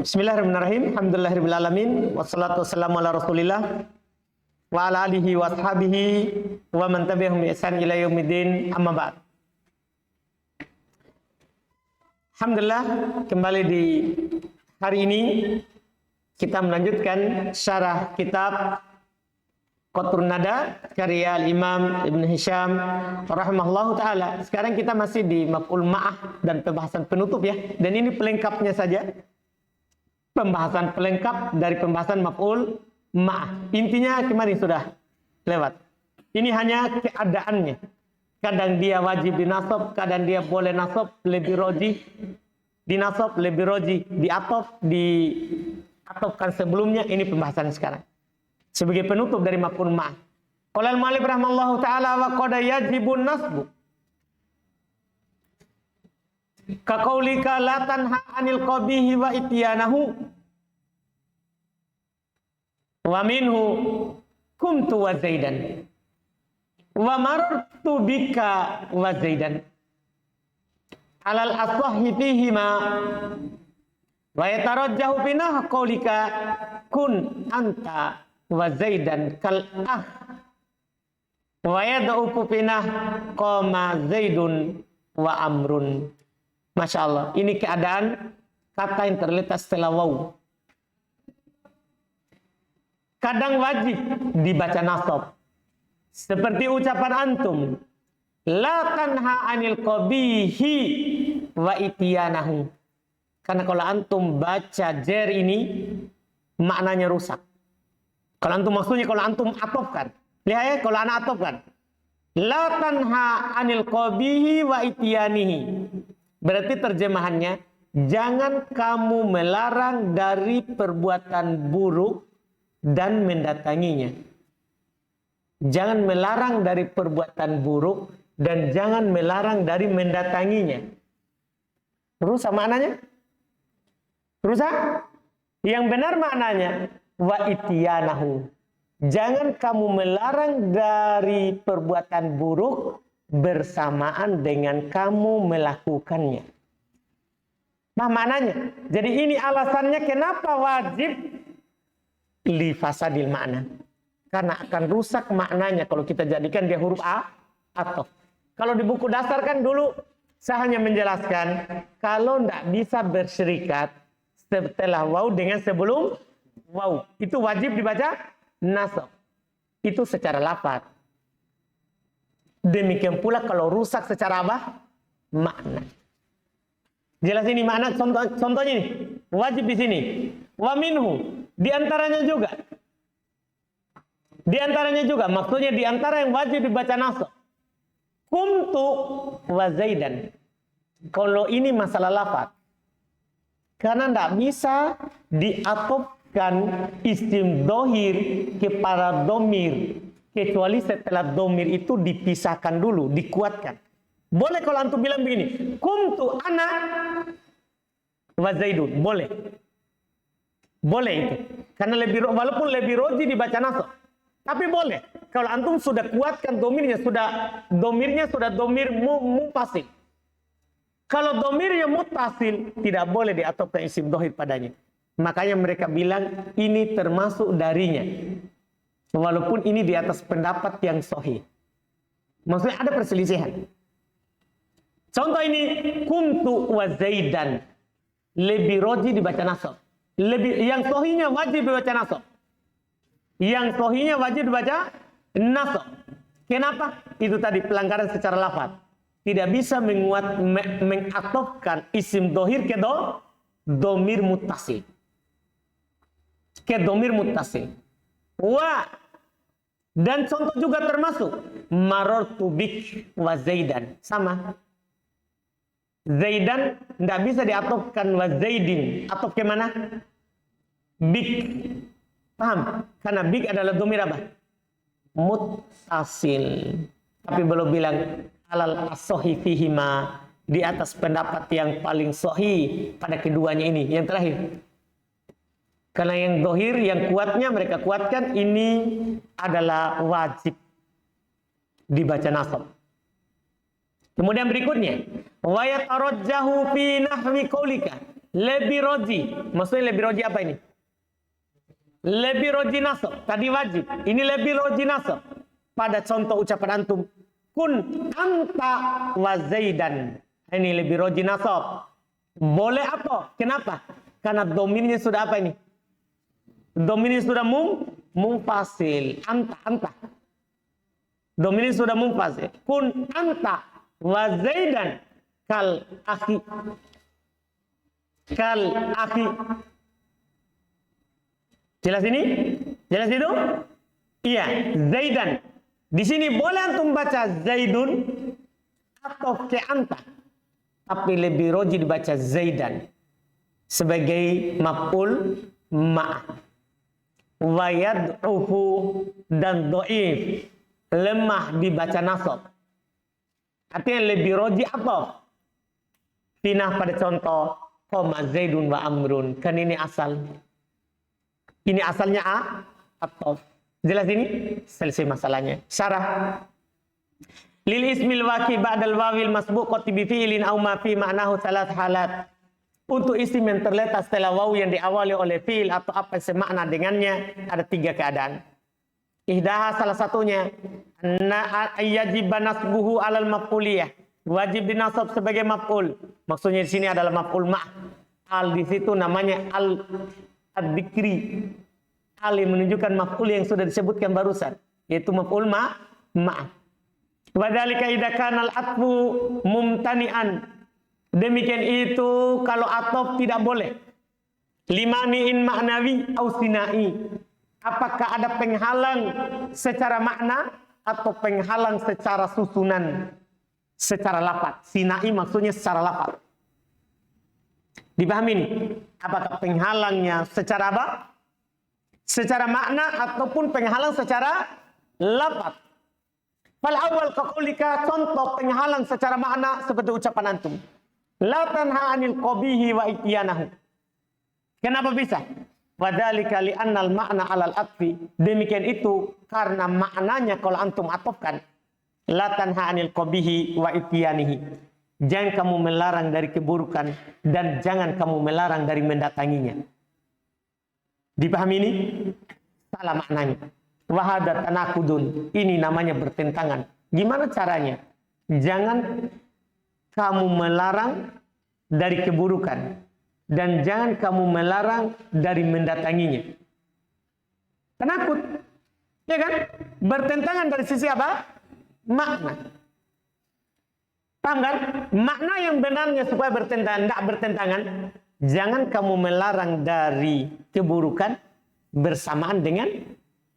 Bismillahirrahmanirrahim. Alhamdulillahirabbil alamin. Wassalatu wassalamu ala Rasulillah wa ala alihi wa ashabihi wa man tabi'ahum bi ihsan ila yaumiddin. Amma ba'd. Alhamdulillah, kembali di hari ini kita melanjutkan syarah kitab Qatrun Nada karya Imam Ibn Hisham rahimahullahu taala. Sekarang kita masih di maf'ul ma'ah dan pembahasan penutup ya. Dan ini pelengkapnya saja. Pembahasan pelengkap dari pembahasan maf'ul ma'ah. Intinya kemarin sudah lewat. Ini hanya keadaannya. Kadang dia wajib dinasab, kadang dia boleh nasab lebih roji, dinasab lebih roji, diatofkan sebelumnya. Ini pembahasan sekarang. Sebagai penutup dari maf'ul ma'ah. Qala al-mu'allif rahimallahu ta'ala wa qad yajibun nasbu. Ka qaulika la tanha 'anil qabihi wa ityanahu. Wa minhu kuntu wa zaidan. Wa marartu bika wa zaidan. Alal aswahhi fihima. Wa yatarajjahu binah qaulika kun anta wa zaidan kal wa yad'u pinah qama zaidun wa amrun. Masya Allah, ini keadaan kata yang terletak setelah waw. Kadang wajib dibaca nasab, seperti ucapan antum, la tanha anil qabihi wa ityanahu. Karena kalau antum baca jer ini maknanya rusak. Kalau antum maksudnya kalau antum atofkan. Lihat ya, kalau anak atofkan. La tanha anil qabihi wa ityanihi. Berarti terjemahannya, jangan kamu melarang dari perbuatan buruk dan mendatanginya. Jangan melarang dari perbuatan buruk dan jangan melarang dari mendatanginya. Rusak maknanya? Rusak? Yang benar maknanya, wa ityanahu. Jangan kamu melarang dari perbuatan buruk bersamaan dengan kamu melakukannya. Nah, maknanya. Jadi ini alasannya kenapa wajib li fasadil makna. Karena akan rusak maknanya kalau kita jadikan dia huruf a atau. Kalau di buku dasar kan dulu saya hanya menjelaskan kalau tidak bisa berserikat setelah waw dengan sebelum waw. Itu wajib dibaca nasab. Itu secara lafaz. Demikian pula kalau rusak secara apa? Makna. Jelas ini makna, contohnya ini. Wajib di sini. Wa minhu. Di antaranya juga. Di antaranya juga. Maksudnya di antara yang wajib dibaca nasab. Kuntu wa zaidan. Kalau ini masalah lafaz. Karena tidak bisa diatofkan isim dohir kepada domir. Kecuali setelah domir itu dipisahkan dulu, dikuatkan. Boleh kalau antum bilang begini, kuntu ana wa zaidun. Boleh. Boleh itu. Karena walaupun lebih roji dibaca nasab. Tapi boleh. Kalau antum sudah kuatkan domirnya sudah domir muttasil. Kalau domirnya muttasil, tidak boleh diatofkan isim dohir padanya. Makanya mereka bilang ini termasuk darinya. Walaupun ini di atas pendapat yang sahih. Maksudnya ada perselisihan. Contoh ini, kuntu wa zaidan. Lebih roji dibaca nasab. Yang sahihnya wajib dibaca nasab. Yang sahihnya wajib dibaca nasab. Kenapa? Itu tadi pelanggaran secara lafaz. Tidak bisa mengatofkan isim dohir ke domir muttasil. Ke domir muttasil. Wa. Dan contoh juga termasuk marartu bik wa zaidan. Sama. Zaidan tidak bisa diatofkan wa zaidin. Atof ke mana? Bik. Paham? Karena bik adalah domir apa? Muttasil. Tapi belum bilang alal as-sahih fihima. Di atas pendapat yang paling sahih pada keduanya ini. Yang terakhir. Karena yang dohir, yang kuatnya mereka kuatkan ini adalah wajib dibaca nasab. Kemudian berikutnya, wa yatarajjahu fi nahwi qaulika. Lebih roji. Maksudnya lebih roji apa ini? Lebih roji nasab. Tadi wajib. Ini lebih roji nasab. Pada contoh ucapan antum. Kun anta wa zaidan. Ini lebih roji nasab. Boleh apa? Kenapa? Karena domirnya sudah apa ini? Domirnya sudah munfasil. Anta. Domirnya sudah munfasil. Kun anta wa zaidan kal akhi. Kal akhi. Jelas ini? Jelas itu? Iya, zaidan. Di sini boleh antum baca zaidun atau ke anta. Tapi lebih roji dibaca zaidan sebagai maf'ul ma'. Wa yad'ufu dan dhaif, lemah dibaca nasab. Artinya lebih roji apa? Pinah pada contoh koma zaidun wa amrun. Kan ini asal. Ini asalnya atau. Jelas ini? Selesai masalahnya. Syarah. Lil ismil waqi ba'dal wawil masbuqati bi fi'lin aw ma fi ma'nahu thalath halat. Untuk isim yang terletak setelah waw yang diawali oleh fi'il atau apa yang semakna dengannya ada 3 keadaan. Ihdaha salah satunya yajib nasbuhu alal maf'uliyah. Wajib dinasab sebagai maf'ul. Maksudnya di sini adalah maf'ul ma'. Al di situ namanya al ad-dzikri. Al yang menunjukkan maf'ul yang sudah disebutkan barusan, yaitu maf'ul ma'. Wa dzalika idza kana al-atfu mumtani'an. Demikian itu kalau ataf tidak boleh. Limani'in ma'nawi au sinai. Apakah ada penghalang secara makna atau penghalang secara susunan, secara lafaz? Sinai maksudnya secara lafaz. Dipahami ini? Apakah penghalangnya secara apa? Secara makna ataupun penghalang secara lafaz. Fal awal qaulika, contoh penghalang secara makna seperti ucapan antum. La tanha 'anil qabihi wa ityanahu. Kenapa bisa? Wadzalika li'anna al-ma'na 'alal atfi. Demikian itu karena maknanya kalau antum atofkan la tanha 'anil qabihi wa ityanihi. Jangan kamu melarang dari keburukan dan jangan kamu melarang dari mendatanginya. Dipahami ini? Salah maknanya. Wahadat tanakudun. Ini namanya bertentangan. Gimana caranya? Jangan kamu melarang dari keburukan dan jangan kamu melarang dari mendatanginya. Penakut. Ya kan? Bertentangan dari sisi apa? Makna. Paham kan? Makna yang benarnya supaya bertentangan, tidak bertentangan. Jangan kamu melarang dari keburukan bersamaan dengan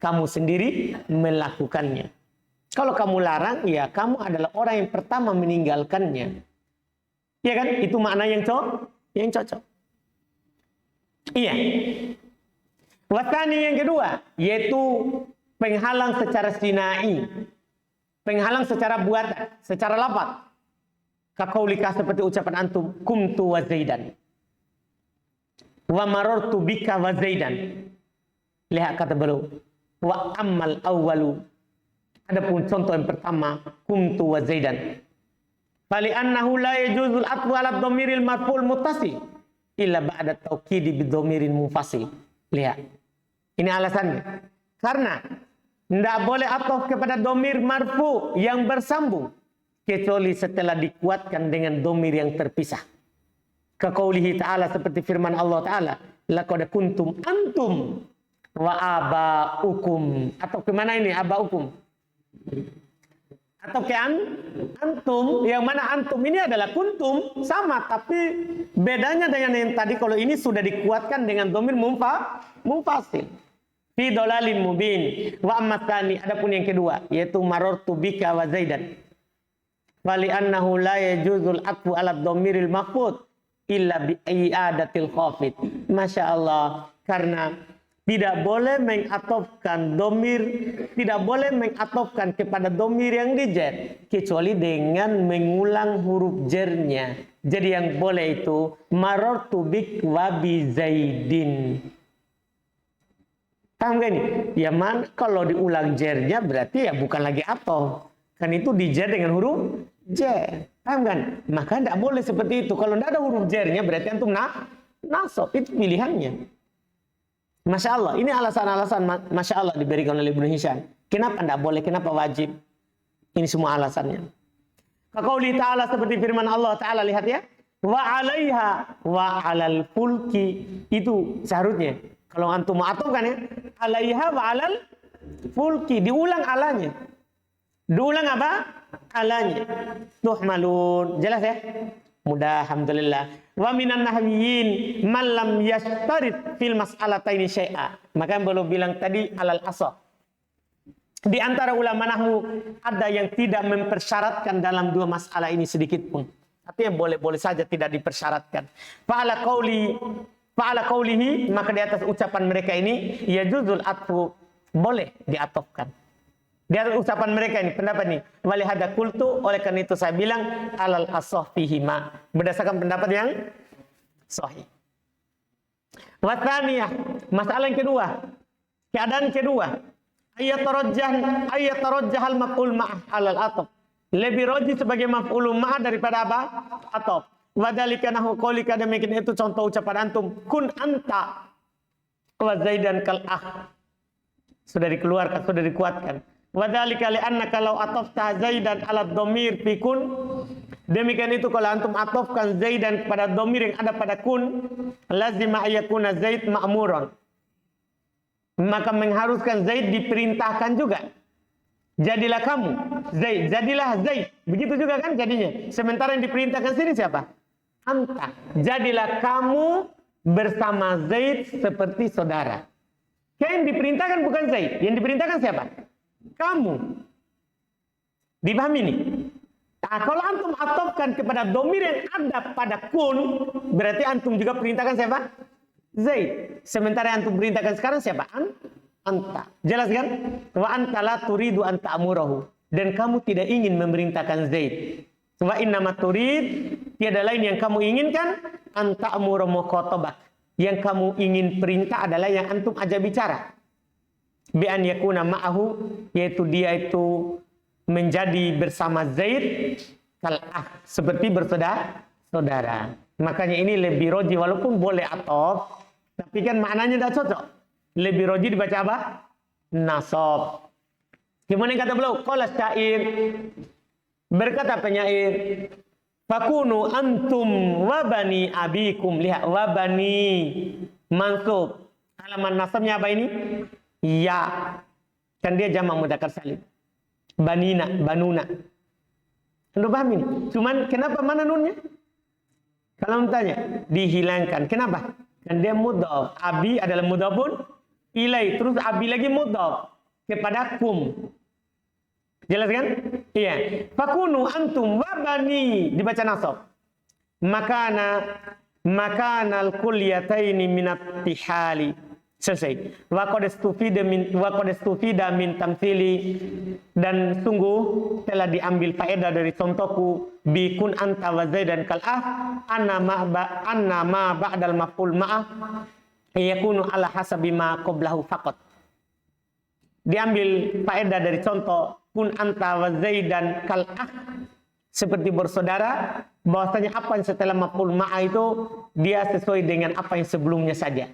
kamu sendiri melakukannya. Kalau kamu larang, ya kamu adalah orang yang pertama meninggalkannya. Ya kan? Itu makna yang cocok. Iya. Wasani yang kedua, yaitu penghalang secara sinai. Penghalang secara buatan, secara lafaz. Kaqaulika seperti ucapan antum, kumtu wa zaidan. Wa marartu bika wa zaidan. Lihat kata beliau, wa ammal awwalu. Adapun contoh yang pertama, kumtu wa zaidan. Fali annahu la yajuzul atfu ala dhamiril marfu'ul muttasil illa ba'da taukidi bi dhamirin munfasil. Lihat. Ini alasannya. Karena tidak boleh ataf kepada dhamir marfu yang bersambung kecuali setelah dikuatkan dengan dhamir yang terpisah. Kaqaulihi ta'ala seperti firman Allah Ta'ala, laqad kuntum antum wa aba'ukum. Atau kemana ini aba'ukum? Atau ke antum, yang mana antum ini adalah kuntum, sama, tapi bedanya dengan yang tadi, kalau ini sudah dikuatkan dengan dhamir munfasil. Fi dolalin mubin. Wa ammatani, adapun yang kedua, yaitu marartu bika wa zaidan. Wali annahu la yajuzul atfu ala dhamiril mahfud illa bi i'adatil khafid. Masya Allah, karena tidak boleh mengatofkan domir, tidak boleh mengatofkan kepada domir yang dijer kecuali dengan mengulang huruf jernya. Jadi yang boleh itu marartu bik wa bi zaidin. Paham gak ini? Ya man, kalau diulang jernya berarti ya bukan lagi atof. Kan itu dijer dengan huruf jer. Paham kan? Maka tidak boleh seperti itu. Kalau tidak ada huruf jernya berarti antum nasab, itu pilihannya. Masya Allah, ini alasan-alasan Masya Allah diberikan oleh Ibnu Hisham. Kenapa tidak boleh, kenapa wajib? Ini semua alasannya. Kaqauli ta'ala, seperti firman Allah Ta'ala, lihat ya. Wa 'alaiha wa 'alal fulki. Itu seharusnya. Kalau antum mau atofkan ya. 'Alaiha wa 'alal fulki. Diulang alanya. Diulang apa? Alanya. Tuhmalun. Jelas ya? Mudah, alhamdulillah. Wa minan nahwiyin man lam yashtarit fil mas'alataini syai'a. Maka belum bilang tadi alal asah. Di antara ulama nahwu ada yang tidak mempersyaratkan dalam dua masalah ini sedikit pun. Artinya boleh-boleh saja tidak dipersyaratkan. Fa'ala qaulihi, maka di atas ucapan mereka ini yajuzul atfu, boleh diatofkan. Di atas ucapan mereka ini, pendapat ini, walihada qultu, oleh karena itu saya bilang alal asah fihima, berdasarkan pendapat yang sahih. Wa tsaniyah, masalah yang kedua, keadaan kedua, ayat tarajjahal maf'ul ma'ah alal ataf. Lebih roji sebagai maf'ul ma'ah daripada apa? Ataf. Wa dzalika nahu qaulika, demikian itu contoh ucapan antum, kun anta wa zaidan kal akh. Sudah dikeluarkan, sudah dikuatkan. Wa dzalika li annaka law atafta zaidan ala dhamir fi kun. Demikian itu kalau antum atofkan zaidan kepada dhamir yang ada pada kun, lazima ayakuna zaid ma'muran. Maka mengharuskan Zaid diperintahkan juga. Jadilah kamu Zaid, jadilah Zaid. Begitu juga kan jadinya. Sementara yang diperintahkan sini siapa? Anta. Jadilah kamu bersama Zaid seperti saudara. Yang diperintahkan bukan Zaid. Yang diperintahkan siapa? Kamu. Dipahami nih? Nah, kalau antum atofkan kepada domir yang ada pada kun, berarti antum juga perintahkan siapa? Zaid. Sementara yang antum perintahkan sekarang siapa? Anta. Jelas kan? Wa anta la turidu an ta'murahu. Dan kamu tidak ingin memerintahkan Zaid. Wa innama turid, tiada lain yang kamu inginkan, an ta'mura muqatabak. Yang kamu ingin perintah adalah yang antum ajak bicara. Bi an yakuna ma'ahu, yaitu dia itu menjadi bersama Zaid kal seperti bersaudara. Makanya ini lebih roji, walaupun boleh atof, tapi kan maknanya tidak cocok. Lebih roji dibaca apa? Nasab. Gimana yang kata beliau? Qala syair, berkata penyair, fakunu antum wabani abikum. Lihat, wabani mansub. Halaman nasabnya apa ini? Ya. Kan dia jamak mudzakkar salim. Banina, banuna. Anda paham ini? Cuman kenapa mana nunnya? Kalau tanya, dihilangkan. Kenapa? Kan dia mudhaf. Abi adalah mudhafun ilai. Terus abi lagi mudhaf kepada kum. Jelas kan? Iya. Fakunu antum wabani, dibaca nasab. Makanal kulliyataini minat tihali. Selesai. Wa qad istufida min tamthili, dan sungguh telah diambil faedah dari contohku bi kun anta wa zaidan kal anna ma ba'dal maf'ul ma'ah yakunu ala hasabi ma qablahu faqat. Diambil faedah dari contoh kun anta wa zaidan kal seperti bersaudara, bahwasanya apa yang setelah maf'ul ma'ah itu dia sesuai dengan apa yang sebelumnya saja.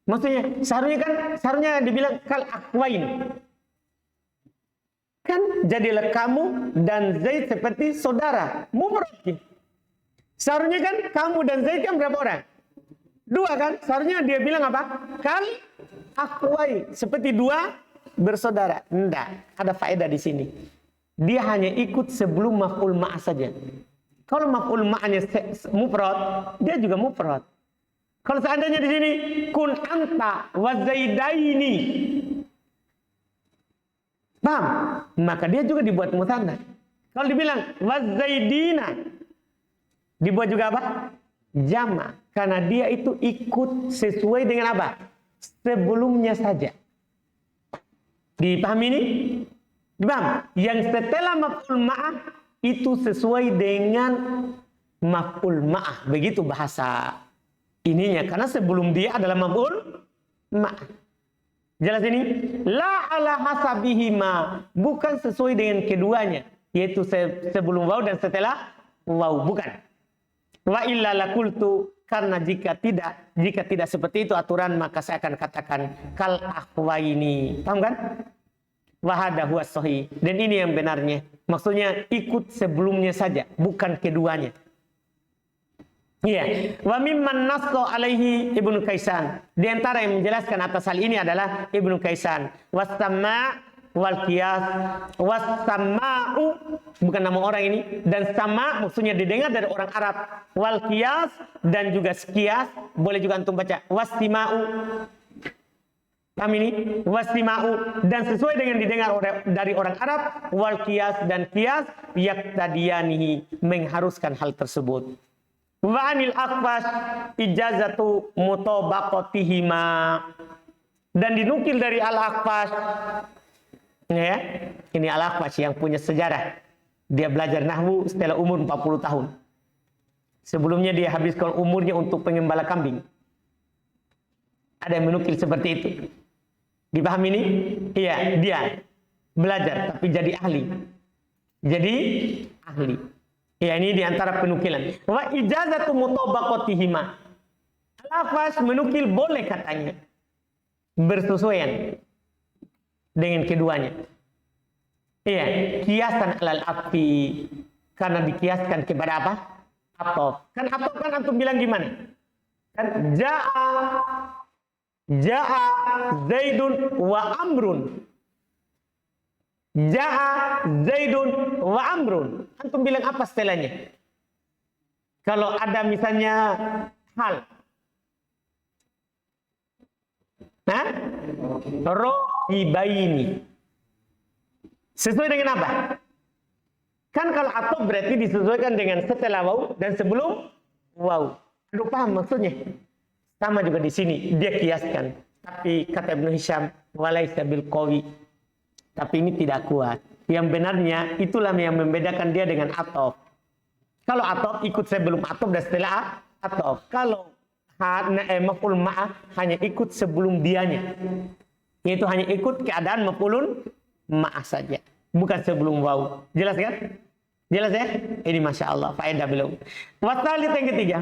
Maksudnya seharusnya dibilang kal akwain. Kan jadilah kamu dan Zaid seperti saudara. Mufrad. Seharusnya kan kamu dan Zaid kan berapa orang? Dua kan? Seharusnya dia bilang apa? Kal akwai, seperti dua bersaudara. Enggak, ada faedah di sini. Dia hanya ikut sebelum maf'ul ma'ah saja. Kalau maf'ul ma'ahnya mufrad, dia juga mufrad. Kalau seandainya di sini kun anta wa zaidaini, paham? Maka dia juga dibuat mutsanna. Kalau dibilang wa zaidina, dibuat juga apa? Jama, karena dia itu ikut sesuai dengan apa? Sebelumnya saja. Dipahami ini? Dipaham? Yang setelah maf'ul ma'ah itu sesuai dengan maf'ul ma'ah. Begitu bahasa ininya, karena sebelum dia adalah maf'ul ma'ah. Jelas ini? La ala hasabihima, bukan sesuai dengan keduanya, yaitu sebelum waw dan setelah waw, bukan. Wa illa lakultu, Karena jika tidak seperti itu aturan, maka saya akan katakan kal akhwaini. Paham kan? Wahada huwa sahih. Dan ini yang benarnya. Maksudnya ikut sebelumnya saja, bukan keduanya. Iya. Wa mimman nasqa alaihi Ibnu Kaisan. Di antara yang menjelaskan atas hal ini adalah Ibnu Kaisan. Wasama' wal qiyas. Wasama'u bukan nama orang ini, dan sama maksudnya didengar dari orang Arab. Wal qiyas dan juga qiyas, boleh juga antum baca wastima'u. Paham ini? Wastima'u, dan sesuai dengan didengar dari orang Arab. Wal qiyas dan qiyas yaqtadiyanihi, mengharuskan hal tersebut. Wa anil Akhwas ijazatu mutabaqatihima, dan dinukil dari Al-Akhwas, ya, ini Al-Akhwas yang punya sejarah. Dia belajar nahwu setelah umur 40 tahun. Sebelumnya dia habiskan umurnya untuk pengembala kambing. Ada yang menukil seperti itu. Dipahami ini? Iya, dia belajar tapi jadi ahli. Jadi ahli. Ya, ini diantara penukilan. Wa ijazatu mutabaqatihima. Al-Akhwas menukil boleh katanya bersesuaian dengan keduanya. Iya, kiasan alal afi, karena dikiaskan kepada apa? Atof. Kan atof kan antum bilang gimana? Kan Ja'a Zaidun wa Amrun. Ja'a Zaidun wa Amrun. Antum bilang apa setelahnya? Kalau ada misalnya hal. Rohibaini. Sesuai dengan apa? Kan kalau atof berarti disesuaikan dengan setelah waw dan sebelum waw. Aduh, paham maksudnya? Sama juga di sini, dia kiaskan. Tapi kata Ibnu Hisham, walaysa bil qawi. Tapi ini tidak kuat. Yang benarnya itulah yang membedakan dia dengan atof. Kalau atof ikut sebelum atof dan setelah atof. Kalau maf'ul ma'ah hanya ikut sebelum dianya. Yaitu hanya ikut keadaan maf'ulun ma'ah saja. Bukan sebelum waw. Jelas kan? Jelas ya? Ini Masya Allah. Faedah belum. Wasalit yang ketiga.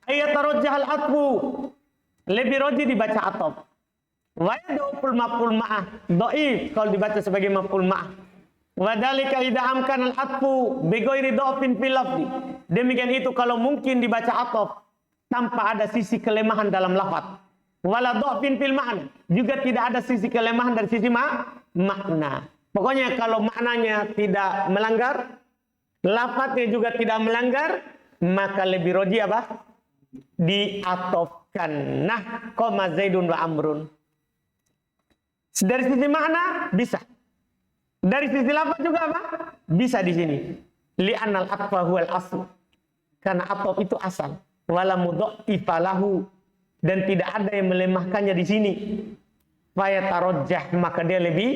Ayat tarojjahal atfu. Lebih roji dibaca atof. Wa yad'ul maf'ul ma'ah dhaif kalau dibaca sebagai maf'ul ma'ah. Wa dzalika idza amkana al-atfu bi ghairi dhafin fil lafzi. Demikian itu kalau mungkin dibaca atof tanpa ada sisi kelemahan dalam lafaz. Wala dhafin fil ma'na, juga tidak ada sisi kelemahan dari sisi makna. Pokoknya kalau maknanya tidak melanggar, lafaznya juga tidak melanggar, maka lebih roji apa? Diatofkan. Nah, qoma Zaidun wa Amrun. Dari sisi makna bisa. Dari sisi lafaz juga apa? Bisa di sini. Li'annal atfa huwal asl. Karena atof itu asal. Wala mudhaifa lahu, dan tidak ada yang melemahkannya di sini. Fayatarajjah, maka dia lebih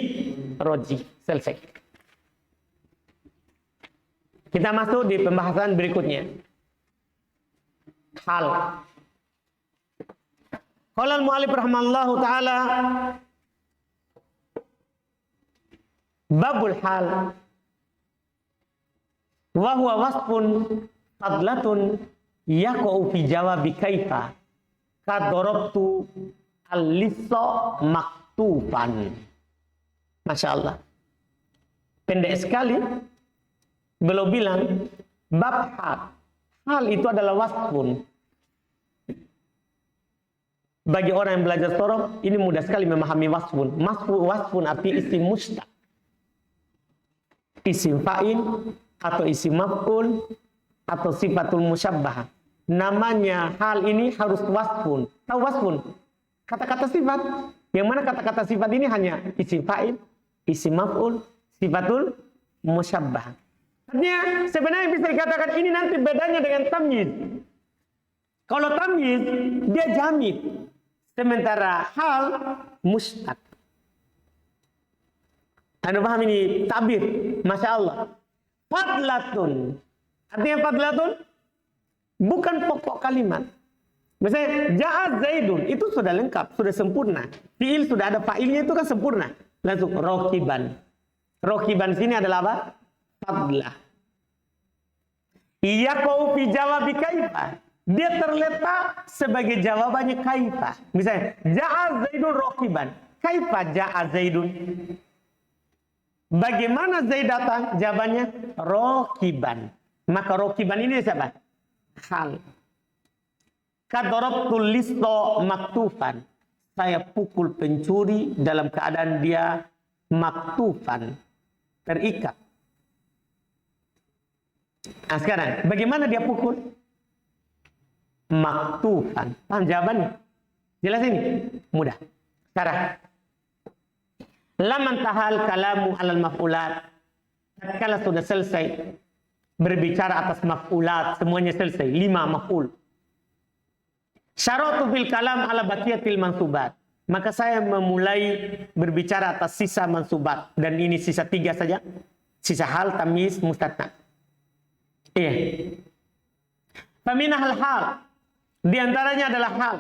roji. Selesai. Kita masuk di pembahasan berikutnya. Hal. Qala al-mu'allif rahimallahu taala babul hal wa huwa wasfun fadlatun yaqa'u fi jawabi kaifa kadarabtu al-lissa maktufan. Masya Allah, pendek sekali. Beliau bilang bab hal. Hal itu adalah wasfun. Bagi orang yang belajar sorof, ini mudah sekali memahami wasfun. Wasfun arti isim mustaq, isim fa'il atau isim maf'ul atau sifatul musyabbah. Namanya hal ini harus wasfun. Tahu wasfun? Kata-kata sifat. Yang mana kata-kata sifat ini hanya isim fa'il, isim maf'ul, sifatul musyabbah. Artinya sebenarnya bisa dikatakan ini nanti bedanya dengan tamyiz. Kalau tamyiz dia jamid, sementara hal mustaq. Anda paham ini tabir? Masya Allah. Fadlatun. Artinya fadlatun bukan pokok kalimat. Misalnya ja'a Zaidun, itu sudah lengkap, sudah sempurna. Fi'il sudah ada fa'ilnya, itu kan sempurna. Langsung rokiban. Rokiban sini adalah apa? Fadlah. Iya kau fi jawabi kaifa. dia terletak sebagai jawabannya kaifa. Misalnya, ja'a Zaidun rokiban. Kaifa ja'a Zaidun? Bagaimana Zaid datang? Jawabannya rokiban. Maka rokiban ini siapa? Hal. Kadarabtul listo maktufan. Saya pukul pencuri dalam keadaan dia maktufan. Terikat. Nah sekarang, bagaimana dia pukul? Maktufan. Paham jawabannya? Jelas ini? Mudah. Sekarang. Laman tahal kalamu alal maf'ulat. Tatkala sudah selesai berbicara atas maf'ulat, semuanya selesai. 5 maf'ul. Syaratu fil kalam ala baqiyatil mansubat. Maka saya memulai berbicara atas sisa mansubat. Dan ini sisa 3 saja. Sisa hal, tamyiz, mustatna. Iya. Faminah hal. Di antaranya adalah hal.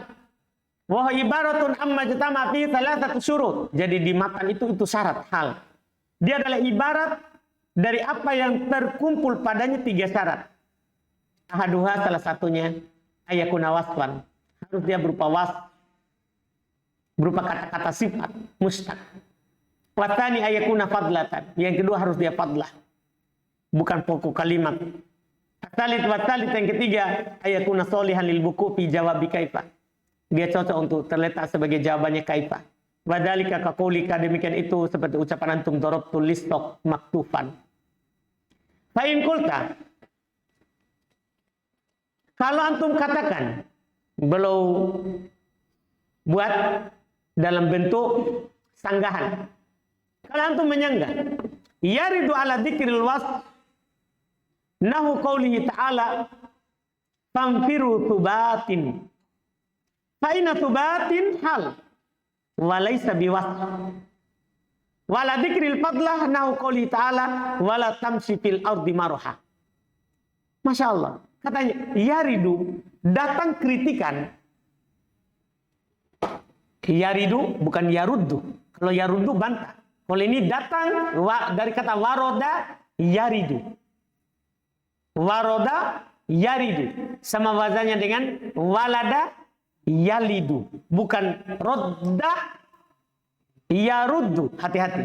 Wa ibaratun amma jatama fi thalathati syurut. Jadi di matan itu syarat hal. Dia adalah ibarat dari apa yang terkumpul padanya 3 syarat. Ahaduha salah satunya ayakuna wasfan. Harus dia berupa wasf. Berupa kata-kata sifat mustaq. Watani ayakuna fadlatan. Yang kedua harus dia fadlah. Bukan pokok kalimat. Talit yang ketiga ayakuna solihan lil buku fi jawabi kaifa. Dia cocok untuk terletak sebagai jawabannya kaifa. Wadhalika kaqaulika, demikian itu seperti ucapan antum darabtul listok maktufan. Fa in qulta, kalau antum katakan belum buat dalam bentuk sanggahan. Kalau antum menyanggah, yaridu ala dzikril wasf nahu qaulihi ta'ala famfiru thubatin. Fa'ina thubatin hal walaysa biwasf. Wala dzikril fadlah nahu qaulihi ta'ala wala tamshi fil ardi maraha. Masya Allah. Katanya, yaridu, datang kritikan. Yaridu bukan yaruddu. Kalau yaruddu bantah. Kalau ini datang dari kata waroda yaridu. Waroda yaridu. Sama wazannya dengan walada yalidu. Bukan rodda yaruddu. Hati-hati.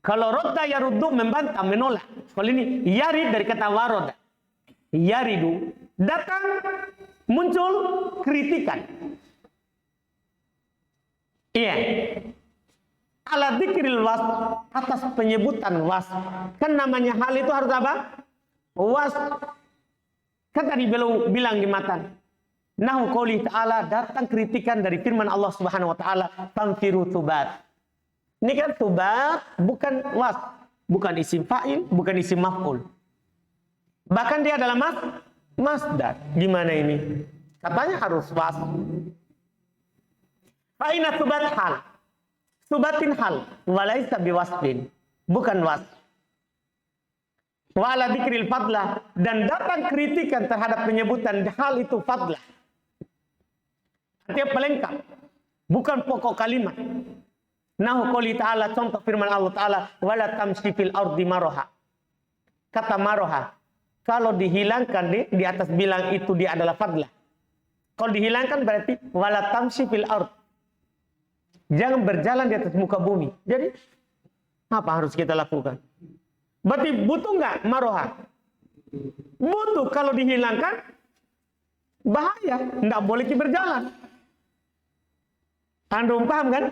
Kalau rodda yaruddu membantah, menolak. Kalau ini yarid dari kata waroda yaridu. Datang muncul kritikan. Iya. Ala dzikril wasf, atas penyebutan wasf. Kan namanya hal itu harus apa? Wasf. Kan tadi belum bilang di matan. Nahu qouli ta'ala, datang kritikan dari firman Allah Subhanahu wa taala, famfiru thubat. Ini kan thubat bukan wasf, bukan isim fa'il, bukan isim maf'ul. Bahkan dia adalah masdar. Gimana ini? Katanya harus wasf. Fa'ina thubat hal. Thubatin hal. Walaysa biwasfin. Bukan wasf. Wa ala dzikril fadlah. Dan datang kritikan terhadap penyebutan hal itu fadlah. Artinya pelengkap. Bukan pokok kalimat. Nahu qouli ta'ala, contoh firman Allah Ta'ala, wala tamshi fil ardi maraha. Kata maraha, kalau dihilangkan di atas bilang itu dia adalah fadlah. Kalau dihilangkan berarti wala tamshi fil ard. Jangan berjalan di atas muka bumi. Jadi apa harus kita lakukan? Berarti butuh nggak maroha? Butuh. Kalau dihilangkan bahaya, nggak boleh kita berjalan. Antum paham kan?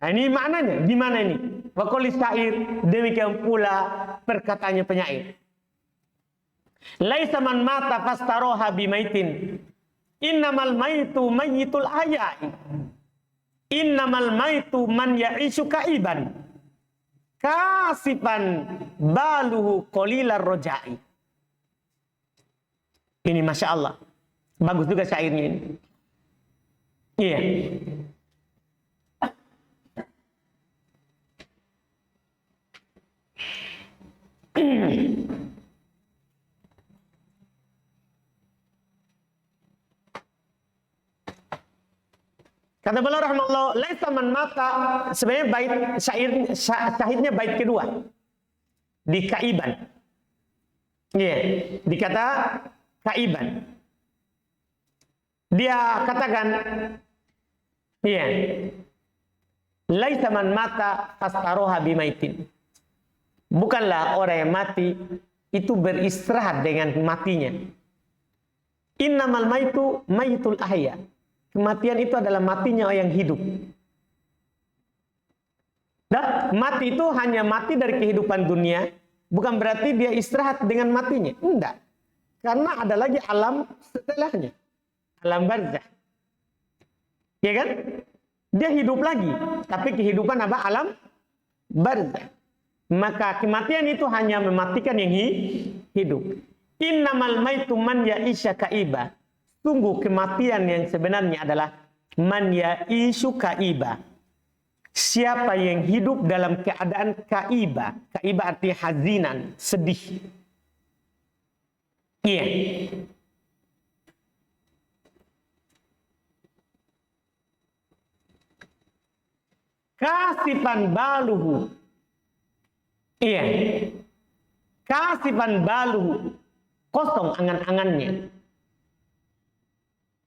Nah, ini maknanya. Gimana ini? Wa qali syair, demikian pula perkataannya penyair. Laisa man mata fastaroha bimaitin. Innamal maitu mayyitul ahya'i. Innamal maitu man ya'ishu kaiban. Kasifan baluhu qalilar roja'i. Ini Masya Allah. Bagus juga syairnya ini. Iya. Kata beliau rahimahullah, laisa man mata, sebenarnya bait syahidnya bait kedua di kaiban. Iya, dikata kaiban. Dia katakan, iya, laisa man mata fastaroha bimaitin. Bukanlah orang yang mati itu beristirahat dengan matinya. Innamal maitu maitul ahya. Kematian itu adalah matinya orang yang hidup. Nah, mati itu hanya mati dari kehidupan dunia, bukan berarti dia istirahat dengan matinya. Enggak. Karena ada lagi alam setelahnya. Alam barzah. Ya kan? Dia hidup lagi, tapi kehidupan apa? Alam barzah. Maka kematian itu hanya mematikan yang hidup. Innamal maitu man ya'isha kaiba. Sungguh kematian yang sebenarnya adalah man ya'ishu kaiba. Siapa yang hidup dalam keadaan kaiba. Kaiba artinya hazinan, sedih. Iya. Kasifan baluhu. Iya. Kasifan baluhu. Kosong angan-angannya.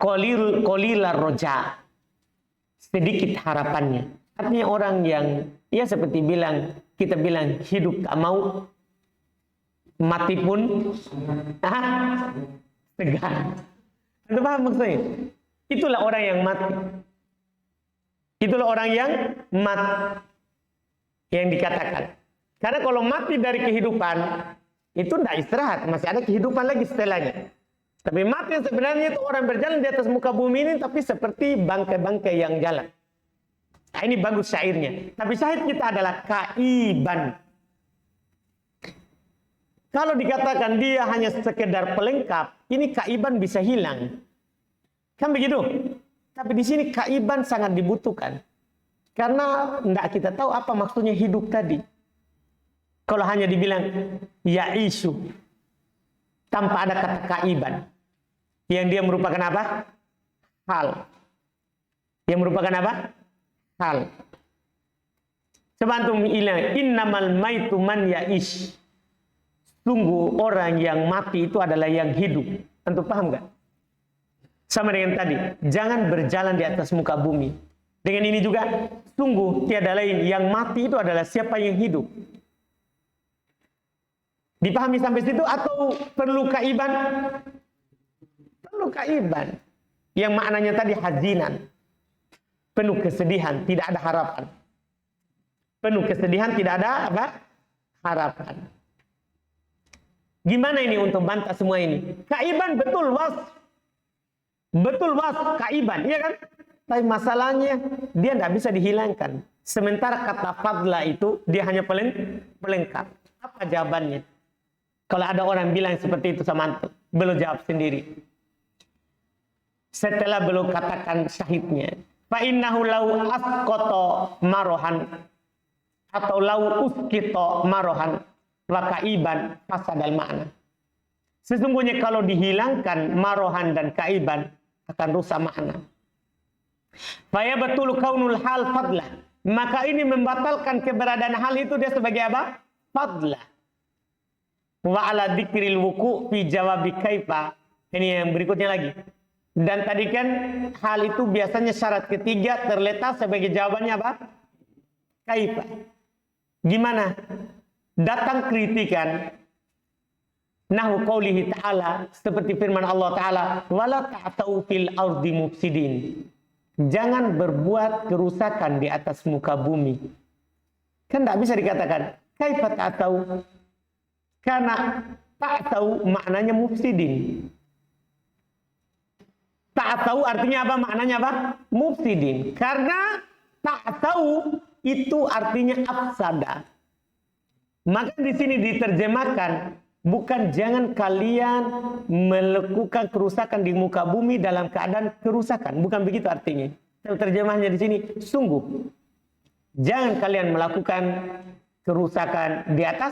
Qalilar roja. Sedikit harapannya. Artinya orang yang, ya seperti kita bilang hidup tak mau, mati pun segan. Anda paham maksudnya? Itulah orang yang mati. Itulah orang yang mati. Yang dikatakan. Karena kalau mati dari kehidupan, itu tidak istirahat. Masih ada kehidupan lagi setelahnya. Tapi mati yang sebenarnya itu orang berjalan di atas muka bumi ini, tapi seperti bangkai-bangkai yang jalan. Nah, ini bagus syairnya. Tapi syahid kita adalah kaiban. Kalau dikatakan dia hanya sekedar pelengkap, ini kaiban bisa hilang. Kan begitu? Tapi di sini kaiban sangat dibutuhkan. Karena tidak kita tahu apa maksudnya hidup tadi. Kalau hanya dibilang ya isu tanpa ada kata kaiban, yang dia merupakan apa? Hal. Yang merupakan apa? Hal. Sebantum ilang innamal maitu man ya'ish. Sungguh orang yang mati itu adalah yang hidup. Antum paham enggak? Sama dengan tadi, jangan berjalan di atas muka bumi. Dengan ini juga, sungguh tiada lain yang mati itu adalah siapa yang hidup. Dipahami sampai situ atau perlu kaiban? Perlu kaiban. Yang maknanya tadi hazinan. Penuh kesedihan, tidak ada harapan. Penuh kesedihan, tidak ada apa? Harapan. Gimana ini untuk bantah semua ini? Kaiban betul was. Betul was, kaiban, iya kan? Tapi masalahnya dia tidak bisa dihilangkan. Sementara kata fadla itu dia hanya pelengkap. Apa jawabannya? Kalau ada orang bilang seperti itu sama antum, beliau jawab sendiri. Setelah beliau katakan syahidnya, fa innahu lau asqata marohan atau lau uskito marohan wa kaiban fasadal makna. Sesungguhnya kalau dihilangkan marohan dan kaiban akan rusak makna. Fa ya betul kaunul hal fadlah. Maka ini membatalkan keberadaan hal itu dia sebagai apa? Fadlah. Wa ala dzikril wuku fi jawabi kaifa. Ini yang berikutnya lagi. Dan tadi kan hal itu biasanya syarat ketiga terletak sebagai jawabannya apa? Kaifa. Gimana? Datang kritikan nahu qaulihi ta'ala seperti firman Allah Ta'ala wala ta'tau fil ardi mufsidin. Jangan berbuat kerusakan di atas muka bumi. Kan tidak bisa dikatakan kaifa ta'tau. Karena tak tahu maknanya mufsidin. Tak tahu artinya apa? Maknanya apa? Mufsidin. Karena tak tahu itu artinya afsada. Maka di sini diterjemahkan bukan jangan kalian melakukan kerusakan di muka bumi dalam keadaan kerusakan. Bukan begitu artinya. Terjemahnya di sini sungguh jangan kalian melakukan kerusakan di atas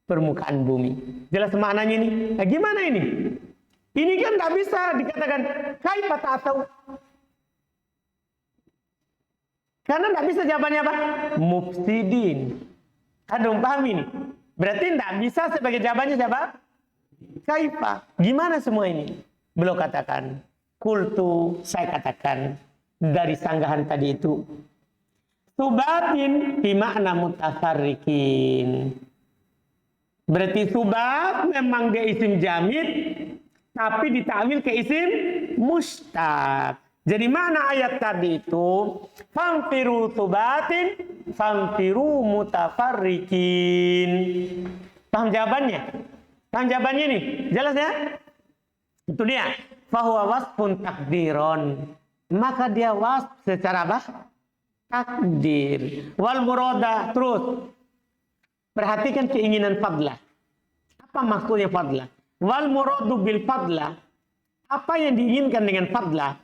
permukaan bumi. Jelas maknanya ini? Nah, gimana ini? Ini kan tidak bisa dikatakan kaifa ta'tau. Karena tidak bisa jawabannya apa? Mufsidin. Ada paham ini? Berarti tidak bisa sebagai jawabannya siapa? Kaifa? Gimana semua ini? Beliau katakan, kultu, saya katakan dari sanggahan tadi itu. Subatin fi makna mutafarrikin. Berarti subat memang dia isim jamid, tapi ditakwil ke isim mustaq. Jadi mana ayat tadi itu? Famfiru subatin, famfiru mutafarrikin. Paham jawabannya? Paham jawabannya nih? Jelas ya? Itu dia. Fahuwa wasfun takdiron. Maka dia wasf secara apa? Takdir. Wal murada. Terus. Perhatikan keinginan fadlah. Apa maksudnya fadlah? Wal muradu bil fadlah. Apa yang diinginkan dengan fadlah?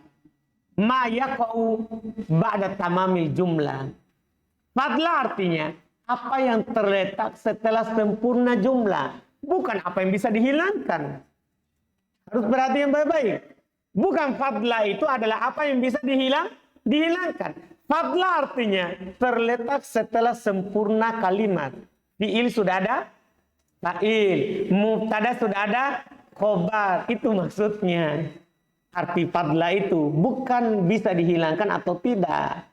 Ma yaqa'u ba'da tamamil jumlah. Fadlah artinya apa yang terletak setelah sempurna jumlah. Bukan apa yang bisa dihilangkan. Harus perhatikan baik-baik. Bukan fadlah itu adalah apa yang bisa dihilangkan. Fadlah artinya terletak setelah sempurna kalimat. Fi'il sudah ada, fa'il. Mubtada sudah ada, khobar. Itu maksudnya. Arti fadlah itu bukan bisa dihilangkan atau tidak.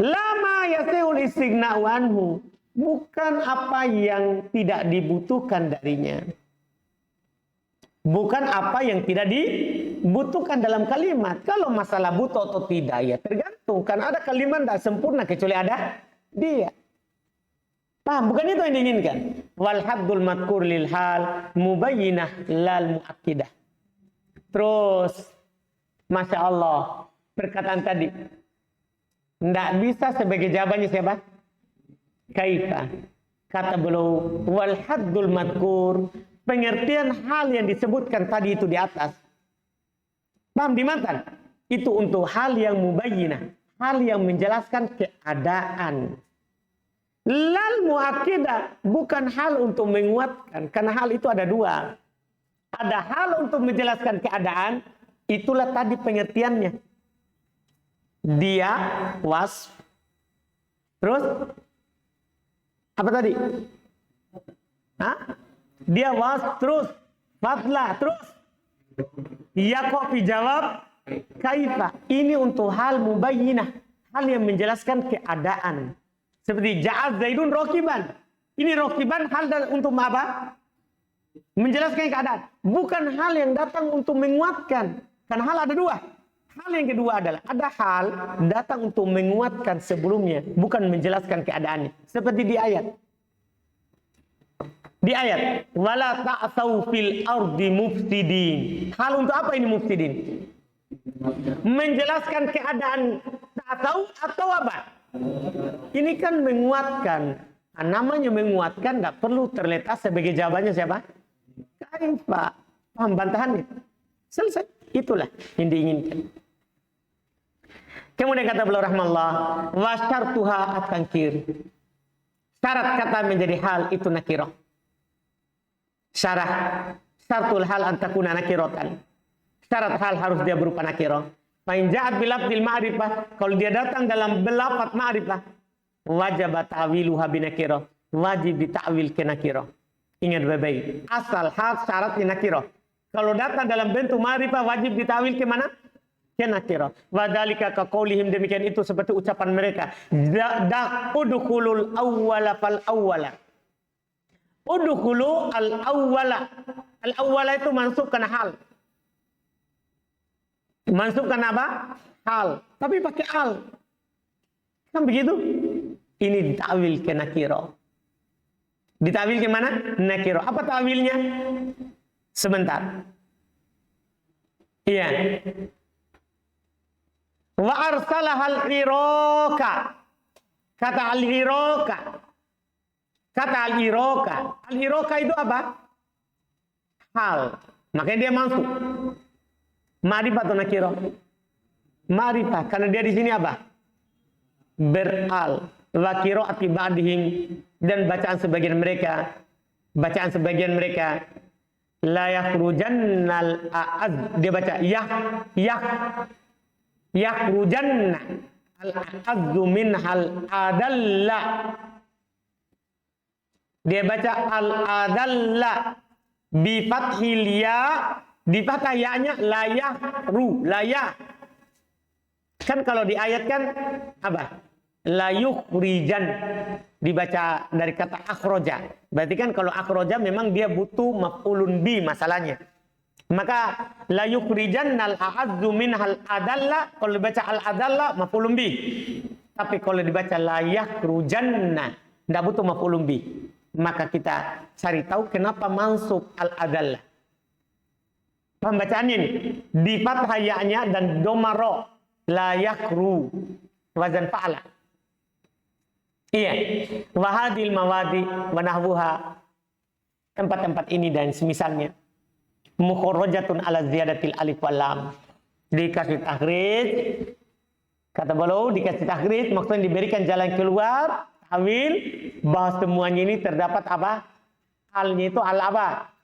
Lama yasihul istighna'u anhu. Bukan apa yang tidak dibutuhkan darinya. Bukan apa yang tidak dibutuhkan dalam kalimat. Kalau masalah butuh atau tidak, ya tergantung. Karena ada kalimat tidak sempurna kecuali ada dia. Paham? Bukan itu yang diinginkan. Wal haddul madkur lil hal mubayyinah lal muakkidah. Terus, Masya Allah, perkataan tadi. Tidak bisa sebagai jawabannya siapa? Kaifa. Kata beliau, wal haddul madkur. Pengertian hal yang disebutkan tadi itu di atas. Paham di matan? Itu untuk hal yang mubayyinah. Hal yang menjelaskan keadaan. Lal muakkidah bukan hal untuk menguatkan. Karena hal itu ada dua. Ada hal untuk menjelaskan keadaan. Itulah tadi pengertiannya. Dia wasf. Terus apa tadi? Hah? Dia wasf terus. Fadlah terus. Ya kok dijawab kaifa. Ini untuk hal mubayyinah. Hal yang menjelaskan keadaan. Seperti ja'az Zaidun rokiban. Ini rokiban hal untuk apa? Menjelaskan keadaan. Bukan hal yang datang untuk menguatkan. Karena hal ada dua. Hal yang kedua adalah ada hal datang untuk menguatkan sebelumnya. Bukan menjelaskan keadaannya. Seperti di ayat. Di ayat. Wala ta'thaw fil ardi mufsidin. Hal untuk apa ini mufsidin? Menjelaskan keadaan ta'thaw atau apa? Ini kan menguatkan. Nah, namanya menguatkan tidak perlu terletak sebagai jawabannya siapa? Kaifa. Paham bantahannya? Selesai. Itulah yang diinginkan. Kemudian kata beliau rahmallah, wa syartuha at-tankir. Syarat kata menjadi hal itu nakirah. Syaratul hal antakuna nakiratan. Syarat hal harus dia berupa nakirah. Fa'in ja'at bilafdil ma'rifah. Kalau dia datang dalam belafat ma'rifah. Wajib ta'wiluha binakirah. Wajib dita'wil ke nakirah. Ingat baik-baik. Asal hal syarat nakirah. Kalau datang dalam bentuk ma'rifah. Wajib dita'wil ke mana? Ke nakirah. Wadhalika kaqaulihim. Demikian itu seperti ucapan mereka. Udkhulul awwala fal awwala. Udkhulu al awwala. Al awwala itu mansubkan hal. Masukkan apa? Hal. Tapi pakai al. Kan begitu? Ini ta'wil ke nakiro. Ditawil ke mana? Nakiro. Apa ta'wilnya? Sebentar. Iya. Wa arsalahal iroka. Kata al-iroka. Kata al-iroka. Al-iroka itu apa? Hal. Makanya dia masuk. Ma'rifah atau nakirah? Ma'rifah. Karena dia di sini apa? Beral. Wa qiraati ba'dihim. Dan bacaan sebagian mereka. Bacaan sebagian mereka. La yakhrujannal a'az. Dia baca yakhrujanna al-a'azzu minhal adalla. Dia baca al-adalla. bi fathil ya, di fathah ya-nya layah. Kan kalau di ayat kan apa? La yukhrijan, dibaca dari kata akhroja. Berarti kan kalau akhroja memang dia butuh maf'ulun bi masalahnya. Maka la yukhrijan al a'azzu minhal adalla, kalau dibaca al adalla maf'ulun bi. Tapi kalau dibaca la yakhrujanna, enggak butuh maf'ulun bi. Maka kita cari tahu kenapa mansub al adalla. Pembacaan ini di fathah ya-nya dan domaro la yakhru, wazan fa'ala. Iya, wahadil mawadi wa nahwuha, tempat-tempat ini dan semisalnya mukharrajatun ala ziyadatil alif wal lam, dikasih takhrij, kata beliau dikasih takhrij maksudnya diberikan jalan keluar, tahwil, bahwa semuanya ini terdapat apa? Alnya itu al apa?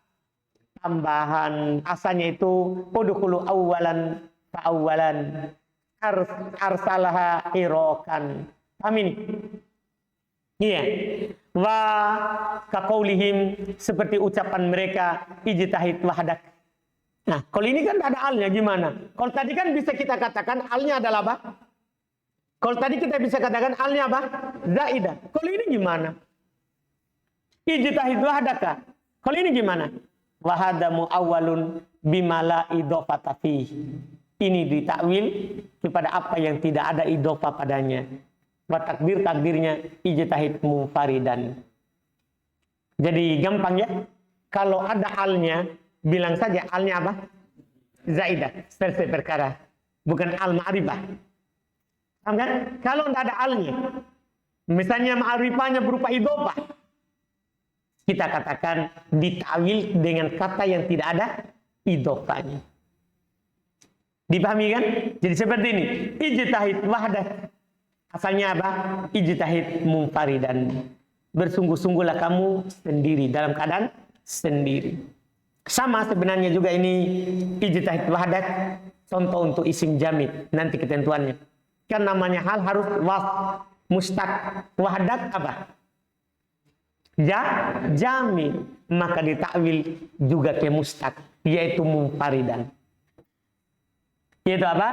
Tambahan asalnya itu udkhulu awwalan fa awwalan arsalaha irokan. Paham ini? Iya. Wa kaqaulihim, seperti ucapan mereka ijtahid wahdak. Nah, kalau ini kan ada alnya gimana? Kalau tadi kan bisa kita katakan alnya adalah apa? Kalau tadi kita bisa katakan alnya apa? Zaidah. Kalau ini gimana? Ijtahid wahdaka. Kalau ini gimana? Wahadamu awalun bimala idhofata fihi. Ini ditakwil kepada apa yang tidak ada idhofah padanya. Wa takdirnya ijtahid munfaridan. Jadi gampang ya. Kalau ada alnya, bilang saja alnya apa? Zaidah, selesai perkara. Bukan al ma'rifah. Paham kan? Kalau tidak ada alnya, misalnya ma'rifahnya berupa idhofah, kita katakan ditakwil dengan kata yang tidak ada idhofahnya. Dipahami kan? Jadi seperti ini. Ijtahid wahdah. Asalnya apa? Ijtahid munfaridan. Bersungguh-sungguhlah kamu sendiri, dalam keadaan sendiri. Sama sebenarnya juga ini ijtihad wahdak, contoh untuk isim jamid, nanti ketentuannya. Kan namanya hal harus mustaq. Wahdak apa? Jamid. Maka ditakwil juga ke mustaq, yaitu munfaridan. Yaitu apa?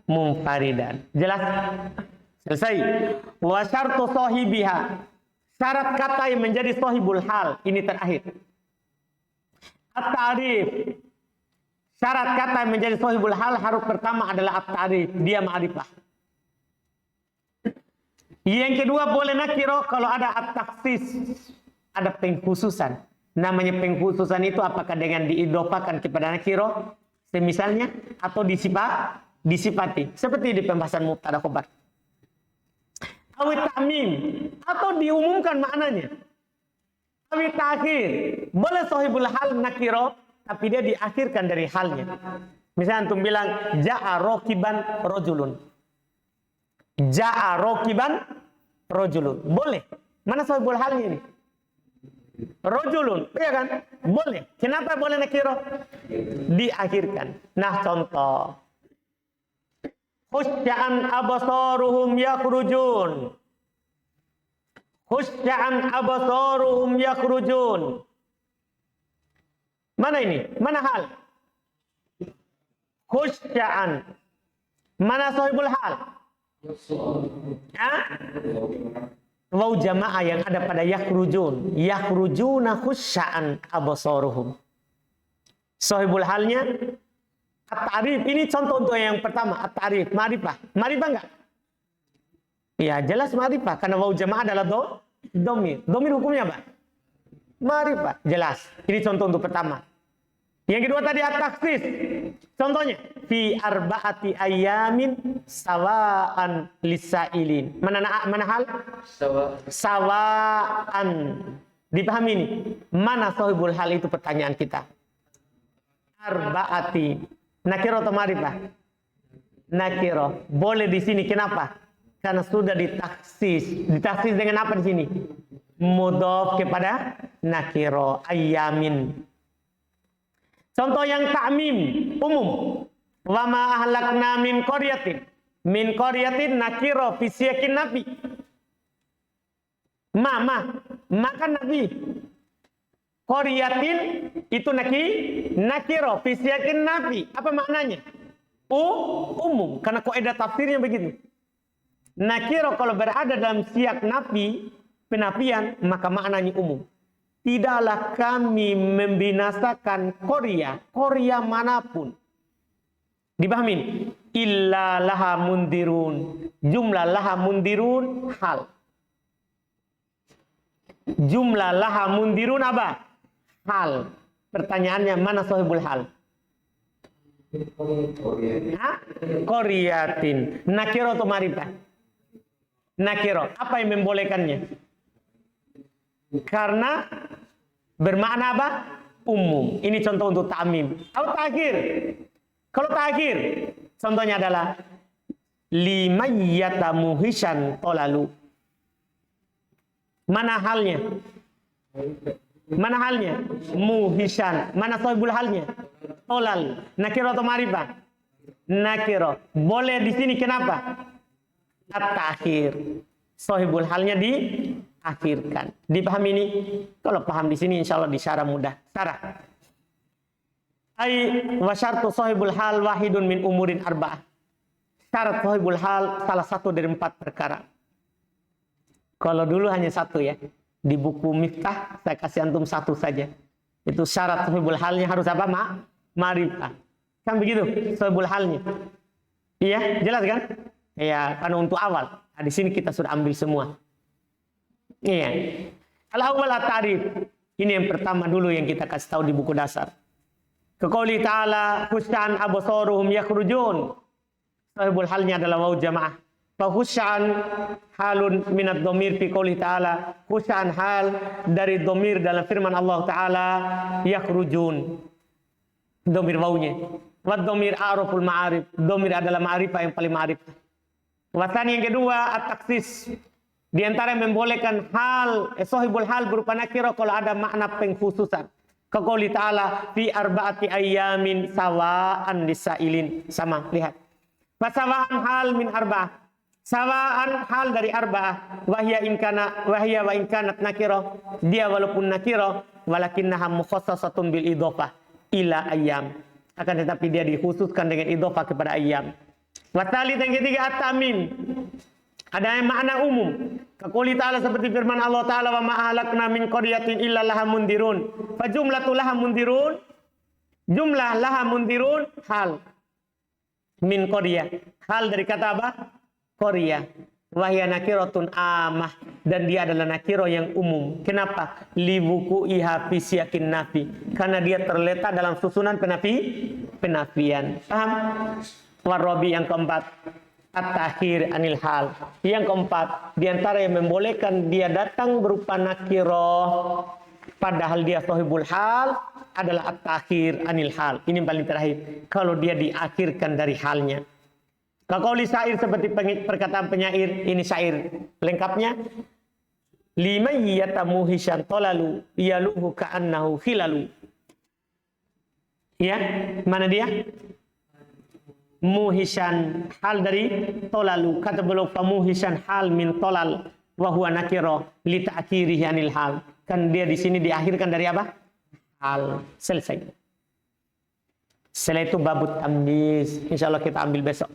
Munfaridan. Jelas? Selesai. Wa syartu sahibiha, syarat kata yang menjadi sahibul hal, ini terakhir. At-ta'rif. Syarat kata yang menjadi sahibul hal harus pertama adalah at-ta'rif, dia ma'rifah. Yang kedua boleh nakiro kalau ada at-takhsis, ada pengkhususan. Namanya pengkhususan itu apakah dengan diidhofakan kepada nakiro, semisalnya, atau disifati, seperti di pembahasan mubtada khobar. Awit ta'mim, atau diumumkan maknanya. Awit ta'khir, boleh sahibul hal nakiro, tapi dia diakhirkan dari halnya. Misalnya antum bilang ja'a rokiban rojulun. Ja'a rokiban rojulun. Boleh. Mana sahibul halnya ini? Rojulun, iya kan? Boleh. Kenapa boleh nakiro? Diakhirkan. Nah, contoh. Khusya'an absaruhum yakhrujun. Khusya'an absaruhum yakhrujun. Mana ini? Mana hal? Khusya'an. Mana sahibul hal? Waw jamaah yang ada pada yakhrujun. Yakhrujuna khusya'an absaruhum. Sahibul halnya at-ta'rif. Ini contoh untuk yang pertama, at-ta'rif, ma'rifah. Ma'rifah enggak? Ya, jelas ma'rifah karena waw jamaah adalah domir. Domir hukumnya apa? Ma'rifah, jelas. Ini contoh untuk pertama. Yang kedua tadi at-takhsis. Contohnya fi arba'ati ayamin sawa'an lisailin. Mana hal? Sawa'an. Dipahami ini? Mana sahibul hal itu pertanyaan kita? Arba'ati. Nakiro atau ma'rifah? Nakiro. Boleh di sini. Kenapa? Karena sudah ditaksis. Ditaksis dengan apa di sini? Mudhof kepada nakiro. Ayamin. Contoh yang ta'mim. Umum. Wa ma ahlakna min qaryatin. Min qaryatin nakiro fi siyakin nabi. Makan nabi. Qaryatin itu nakiro fi siyaqin nafi. Apa maknanya? Umum. Karena kaidah tafsirnya begitu. Nakiro kalau berada dalam siyak nafi, penafian, maka maknanya umum. Tidaklah kami membinasakan Qarya manapun. Dipahamin? Illa laha mundirun. Jumlah laha mundirun hal. Jumlah laha mundirun apa? Hal. Pertanyaannya, mana sahibul hal? Qaryatin. Nakiro atau marifah? Nakiro. Apa yang membolehkannya? Karena bermakna apa? Umum. Ini contoh untuk ta'mim. Atau ta'khir. Kalau ta'khir, contohnya adalah limayyata muhishan tolalu. Mana halnya? Mana halnya? Muhishan. Mana sahibul halnya? Tolal. Nakiro atau marifah? Nakiro. Boleh di sini kenapa? At-ta'khir. Sahibul halnya diakhirkan. Dipahami ini? Kalau paham di sini insya Allah disyarah mudah. Syarah. Ai wa syartu sahibul hal wahidun min umurin arba'ah. Syarat sahibul hal salah satu dari 4 perkara. Kalau dulu hanya 1 ya. Di buku Miftah saya kasih antum 1 saja. Itu syarat sahibul halnya harus apa? Ma'rifah. Kan begitu sahibul halnya. Iya, jelas kan? Iya, karena untuk awal. Nah, di sini kita sudah ambil semua. Iya. Al-awwal at-ta'rif. Ini yang pertama dulu yang kita kasih tahu di buku dasar. Keqouli ta'ala khusyan absaruhum yakhrujun. Sahibul halnya adalah waw jamaah. Fa khusyan halun minad dhamir fi qouli ta'ala. Khusyan hal dari dhamir dalam firman Allah Ta'ala yakhrujun. Dhamir wawnya. Wa dhamir a'raful ma'arif. Dhamir adalah ma'rifah yang paling ma'rifah. Wasan yang kedua at-taksis. Di antara yang membolehkan sahibul hal berupa nakiro kalau ada makna pengkhususan. Keqouli ta'ala fi arba'ati ayyamin sawa'an lisailin. Sama, lihat. Fasawa'an hal min arba'ah. Sawa'an hal dari arba'ah. Wahya wa inkanat nakiro. Dia walaupun nakiro walakinnaha mukhassasatun bil idhofah ila ayyam. Akan tetapi dia dikhususkan dengan idhofah kepada ayyam. Wasali yang ketiga at-ta'mim. Ada yang makna umum. Keqouli ta'ala seperti firman Allah Ta'ala wa ma ahlakna min qaryatin illa laha mundirun. Fa jumlatul laha mundirun. Jumlah laha mundirun hal min qaryah. Hal dari kata apa? Qaryah. Wahya nakiratun amah, dan dia adalah nakiro yang umum. Kenapa? Liwuku'iha fi siyakin nafi. Karena dia terletak dalam susunan penafian. Paham? Warabi yang keempat, at-takhir anil hal. Yang keempat, diantara yang membolehkan dia datang berupa nakiro padahal dia sahibul hal adalah at-takhir anil hal. Ini yang paling terakhir. Kalau dia diakhirkan dari halnya. Kaqouli syair seperti perkataan penyair. Ini syair lengkapnya. Limayyata muhishan tolalu yaluhu ka'annahu khilalu. Ya, mana dia? Muhishan hal dari tolalu. Kata beliau muhishan hal min tolal wa huwa nakira li ta'khirihi anil hal. Kan dia di sini diakhirkan dari apa? Hal. Selesai. Setelah itu babut tamyiz. Insyaallah kita ambil besok.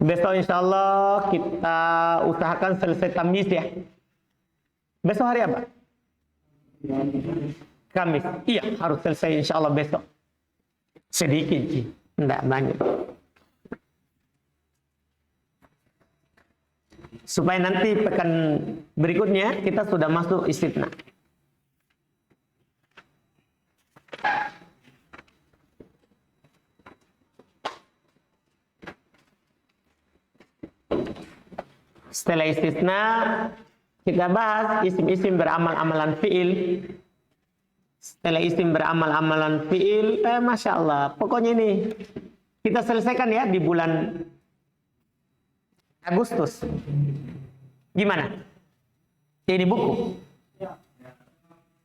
Besok insyaallah kita usahakan selesai tamyiz ya. Besok hari apa? Kamis. Iya, harus selesai insyaallah besok. Sedikit sih, enggak banyak. Supaya nanti pekan berikutnya kita sudah masuk istitna. Setelah istisna kita bahas isim-isim beramal amalan fiil. Setelah isim beramal amalan fiil, masya Allah. Pokoknya ini kita selesaikan ya di bulan Agustus. Gimana? Ini buku.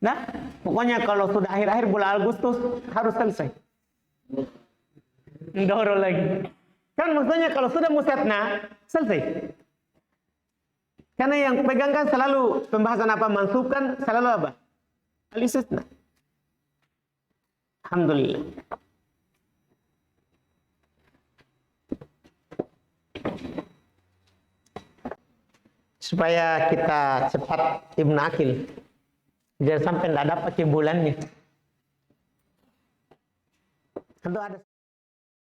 Nah, pokoknya kalau sudah akhir-akhir bulan Agustus harus selesai. Ndoro lagi. Kan maksudnya kalau sudah musatna, selesai. Karena yang pegang kan selalu pembahasan apa mansub kan selalu apa? Al-istisna. Alhamdulillah. Supaya kita cepat Ibnu Akil. Jangan sampai tidak dapat bulannya. Tentu ada